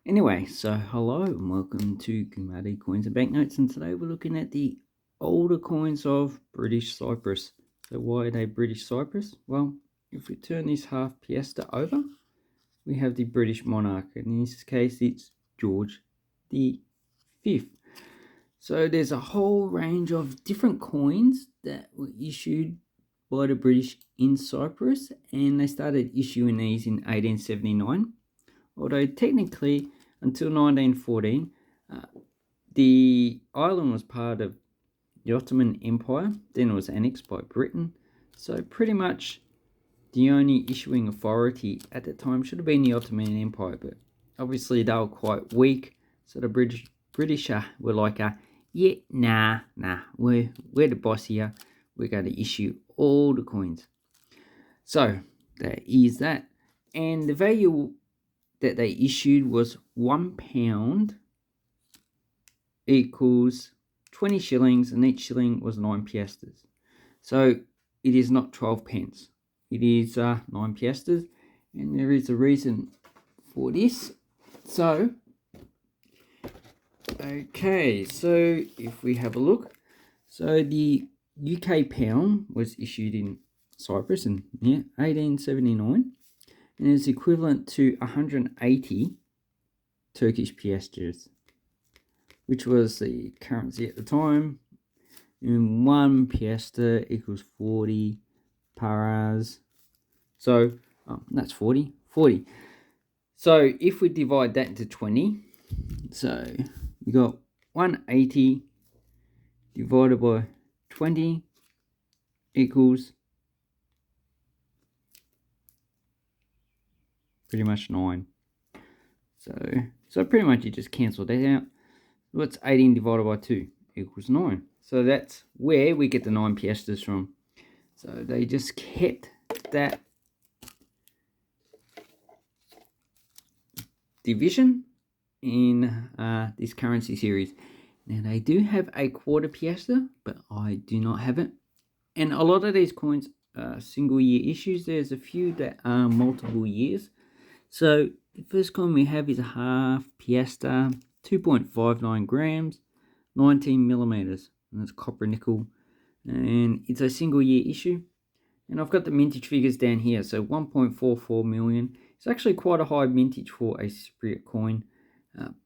Anyway, so hello and welcome to Kumadi Coins and Banknotes, and today we're looking at the older coins of British Cyprus. So why are they British Cyprus? Well, if we turn this half piastre over, we have the British monarch, and in this case it's George the Fifth. So there's a whole range of different coins that were issued by the British in Cyprus, and they started issuing these in 1879. Although technically, until 1914, the island was part of the Ottoman Empire. Then it was annexed by Britain. So pretty much the only issuing authority at the time should have been the Ottoman Empire. But obviously they were quite weak. So the British were like, nah, we're the boss here. We're going to issue all the coins. So there is that. And the value that they issued was £1 equals 20 shillings, and each shilling was 9 piastres. So it is not 12 pence. It is 9 piastres, and there is a reason for this. So, okay, so if we have a look, so the UK pound was issued in Cyprus in 1879. And it's equivalent to 180 Turkish piastres, which was the currency at the time. And 1 piastre equals 40 paras. So that's 40. So if we divide that into 20, so we got 180 divided by 20 equals pretty much 9. So pretty much you just cancel that out. What's 18 divided by 2 equals 9. So that's where we get the 9 piastres from. So they just kept that division in this currency series. Now they do have a quarter piastre, but I do not have it. And a lot of these coins are single year issues. There's a few that are multiple years. So the first coin we have is a half piastre, 2.59 grams, 19 millimeters, and that's copper nickel, and it's a single year issue. And I've got the mintage figures down here. So 1.44 million. It's actually quite a high mintage for a Cypriot coin,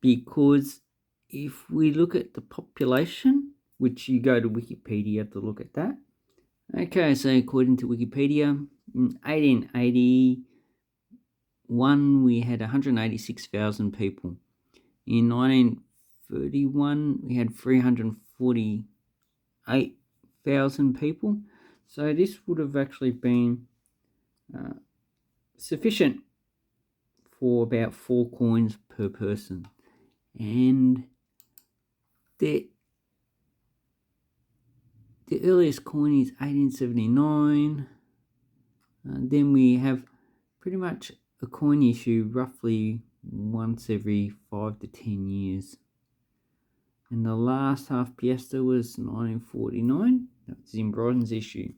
because if we look at the population, which you go to Wikipedia to look at that. Okay, so according to Wikipedia, in 1881 we had 186,000 people. In 1931 we had 348,000 people. So this would have actually been sufficient for about 4 coins per person. And the earliest coin is 1879. Then we have pretty much a coin issue roughly once every 5 to 10 years. And the last half piastre was 1949. That's in bronze issue.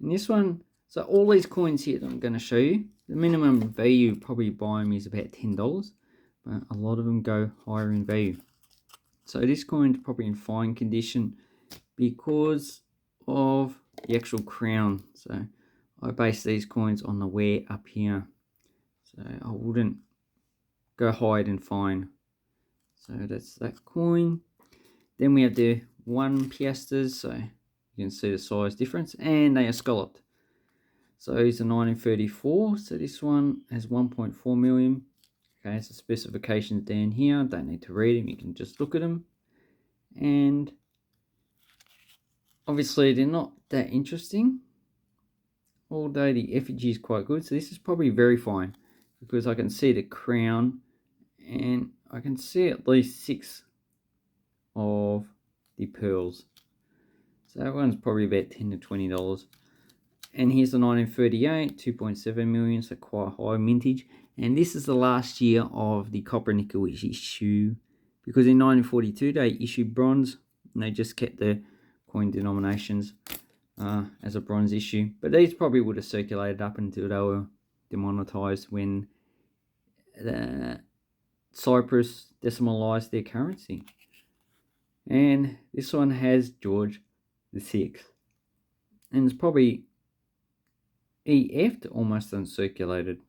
And this one, so all these coins here that I'm going to show you, the minimum value probably buy them is about $10, but a lot of them go higher in value. So this coin's probably in fine condition because of the actual crown. So I base these coins on the wear up here. So I wouldn't go hide and fine. So that's that coin. Then we have the 1 piastres. So you can see the size difference, and they are scalloped. So it's a 1934. So this one has 1.4 million. Okay, so specifications down here. Don't need to read them. You can just look at them. And obviously they're not that interesting, although the effigy is quite good. So this is probably very fine because I can see the crown and I can see at least 6 of the pearls. So that one's probably about $10 to $20. And here's the 1938, 2.7 million, so quite high mintage. And this is the last year of the copper nickel issue, because in 1942 they issued bronze, and they just kept the coin denominations as a bronze issue. But these probably would have circulated up until they were demonetized when Cyprus decimalised their currency. And this one has George VI. And it's probably EF'd, almost uncirculated.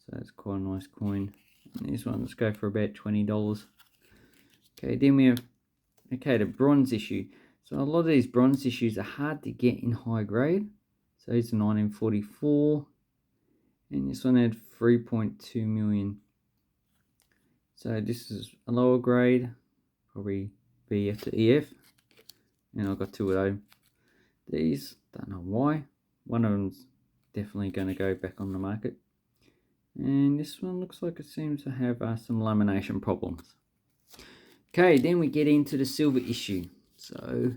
So it's quite a nice coin. And this one, let's go for about $20. Okay, then we have, the bronze issue. So a lot of these bronze issues are hard to get in high grade. So it's 1944. And this one had 3.2 million. So this is a lower grade, probably BF to EF. And I've got two of those. These, don't know why. One of them's definitely going to go back on the market. And this one looks like it seems to have some lamination problems. Okay, then we get into the silver issue. So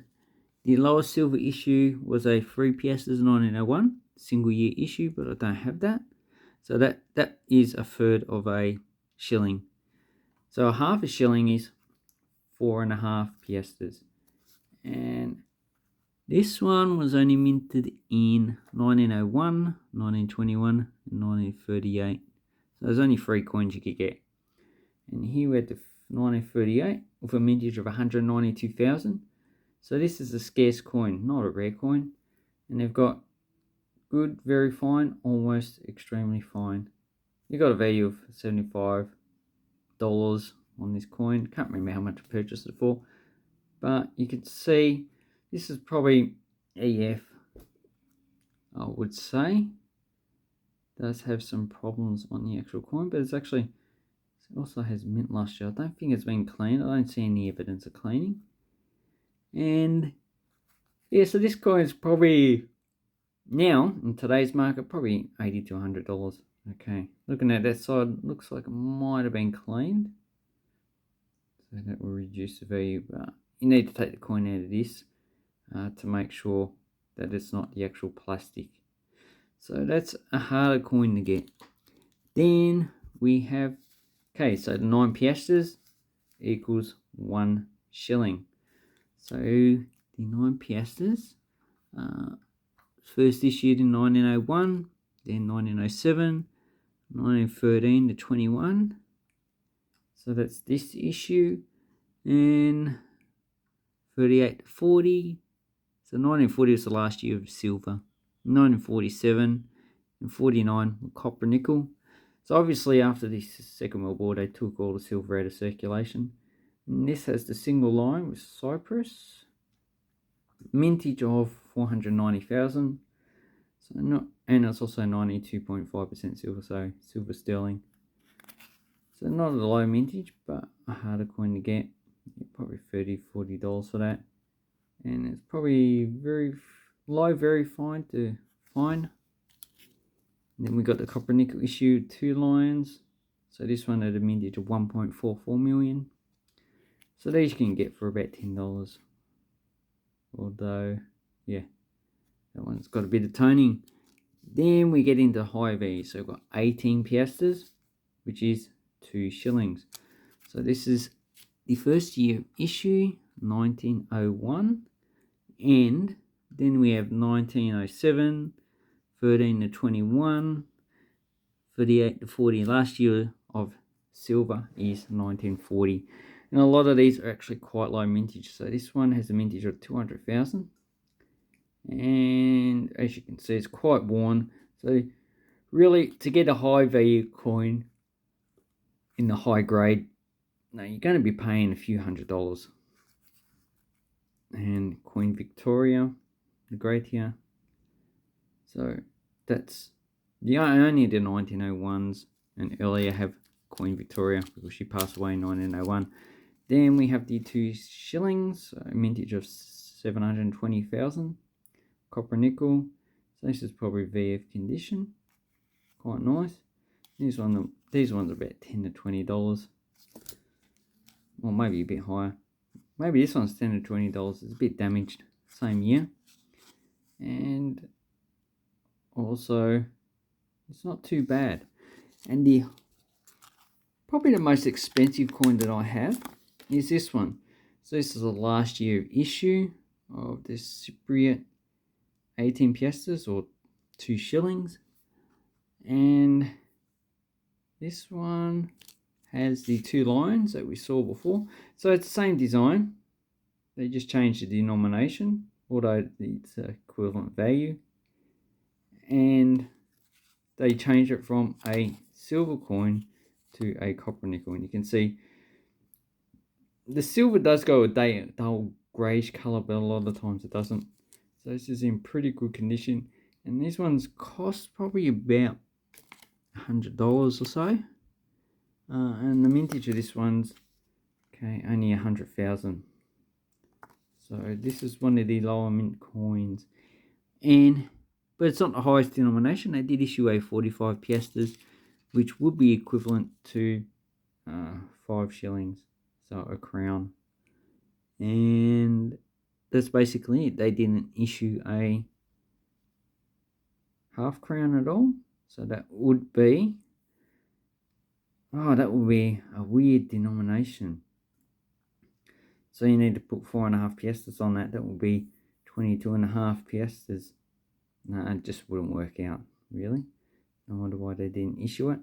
the lowest silver issue was a 3 piastres 1901, single year issue, but I don't have that. So that is a third of a shilling. So a half a shilling is 4.5 piastres. And this one was only minted in 1901, 1921, and 1938. So there's only 3 coins you could get. And here we had the 1938 with a mintage of 192,000. So this is a scarce coin, not a rare coin. And they've got good, very fine, almost extremely fine. You've got a value of $75 on this coin. Can't remember how much I purchased it for. But you can see this is probably EF, I would say. Does have some problems on the actual coin, but it's actually, it also has mint last year. I don't think it's been cleaned. I don't see any evidence of cleaning. And yeah, so this coin is probably now in today's market probably $80 to $100. Okay, looking at that side, looks like it might have been cleaned, so that will reduce the value. But you need to take the coin out of this to make sure that it's not the actual plastic. So that's a harder coin to get. Then we have, okay, so the 9 piastres equals 1 shilling. So the 9 piastres, first issued in 1901, then 1907, 1913 to 21. So that's this issue. And 38 to 40. So 1940 was the last year of silver. 1947 and 49 were copper nickel. So obviously after the Second World War they took all the silver out of circulation. And this has the single line with Cyprus. Mintage of 490,000. So not, and it's also 92.5% silver, so silver sterling. So not a low mintage, but a harder coin to get. Probably $30, $40 for that. And it's probably very low, very fine to fine. And then we got the copper nickel issue, 2 lines. So this one had a mintage of 1.44 million. So these you can get for about $10. Although, yeah, that one's got a bit of toning. Then we get into high value. So we've got 18 piastres, which is 2 shillings. So this is the first year issue, 1901. And then we have 1907, 13 to 21, 38 to 40. Last year of silver is 1940. And a lot of these are actually quite low mintage. So this one has a mintage of 200,000. And as you can see, it's quite worn. So really, to get a high value coin in the high grade, now you're going to be paying a few $100s. And Queen Victoria, the Great here. So that's the only the 1901s, and earlier have Queen Victoria because she passed away in 1901. Then we have the 2 shillings, a mintage of 720,000, copper nickel. So this is probably VF condition, quite nice. These ones are about $10 to $20, or maybe a bit higher. Maybe this one's $10 to $20. It's a bit damaged, same year. And also, it's not too bad. And probably the most expensive coin that I have is this one. So this is the last year issue of this Cypriot 18 piastres or 2 shillings. And this one has the two lines that we saw before. So it's the same design. They just changed the denomination, although it's equivalent value. And they changed it from a silver coin to a copper nickel. And you can see the silver does go a dull greyish colour, but a lot of the times it doesn't. So this is in pretty good condition. And these ones cost probably about $100 or so. And the mintage of this one's only 100,000. So this is one of the lower mint coins. But it's not the highest denomination. They did issue a 45 piastres, which would be equivalent to 5 shillings, so a crown. And that's basically it. They didn't issue a half crown at all. So that would be, that would be a weird denomination. So you need to put 4.5 piastres on that. That would be 22.5 piastres. No, it just wouldn't work out, really. I wonder why they didn't issue it.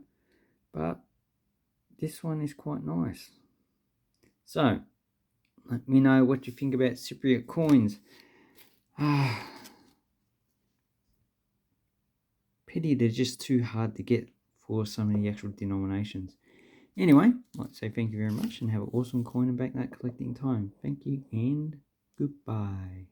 But this one is quite nice. So, let me know what you think about Cypriot coins. Pity they're just too hard to get for some of the actual denominations. Anyway, I'd like to say thank you very much and have an awesome coin and banknote collecting time. Thank you and goodbye.